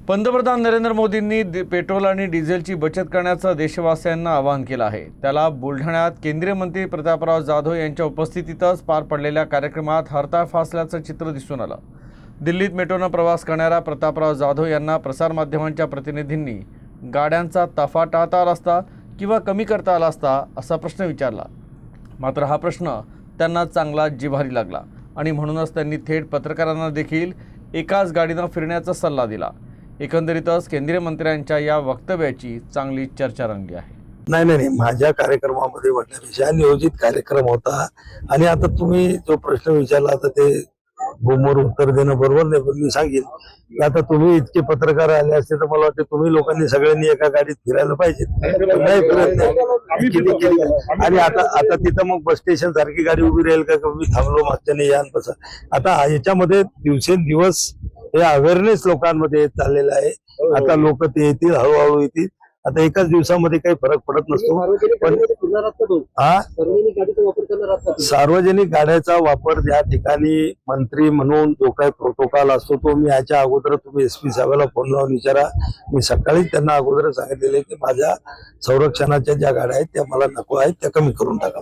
पंतप्रधान नरेंद्र मोदींनी पेट्रोल आणि डिझेलची बचत करण्याचं देशवासियांना आवाहन केलं आहे। त्याला बुलढाण्यात केंद्रीय मंत्री प्रतापराव जाधव यांच्या उपस्थितीतच पार पडलेल्या कार्यक्रमात हरताळ फासल्याचं चित्र दिसून आलं। दिल्लीत मेट्रोनं प्रवास करणाऱ्या प्रतापराव जाधव यांना प्रसारमाध्यमांच्या प्रतिनिधींनी गाड्यांचा ताफा टाळता आला असता किंवा कमी करता आला असता असा प्रश्न विचारला। मात्र हा प्रश्न त्यांना चांगला जिव्हारी लागला आणि म्हणूनच त्यांनी थेट पत्रकारांना देखील एकाच गाडीनं फिरण्याचा सल्ला दिला। एकंदरीतच केंद्रीय मंत्र्यांच्या या वक्तव्याची चांगली चर्चा रंगली आहे। नाही, माझ्या कार्यक्रमामध्ये वाटण्यापेक्षा नियोजित कार्यक्रम होता आणि आता तुम्ही जो प्रश्न विचारला आता ते गोमोर उत्तर देणं बरोबर नाही, पण मी सांगेन की आता तुम्ही इतके पत्रकार आले असते तर मला वाटतं तुम्ही लोकांनी सगळ्यांनी एका गाडीत फिरायला पाहिजे। नाही फिरत नाही आणि आता तिथं मग बस स्टेशन सारखी गाडी उभी राहील का मी थांबलो मागच्याने या बसा। आता याच्यामध्ये दिवसेंदिवस हे अवेअरनेस लोकांमध्ये चाललेलं आहे। आता लोक ते येतील, हळूहळू येतील। आता एकाच दिवसामध्ये काही फरक पडत नसतो, पण सार्वजनिक गाड्याचा वापर ज्या ठिकाणी मंत्री म्हणून जो काही प्रोटोकॉल असतो तो मी याच्या अगोदर तुम्ही SP साहेबाला फोन लावून विचारा। मी सकाळी त्यांना अगोदर सांगितलेले की माझ्या संरक्षणाच्या ज्या गाड्या आहेत त्या मला नको आहेत, त्या कमी करून टाका।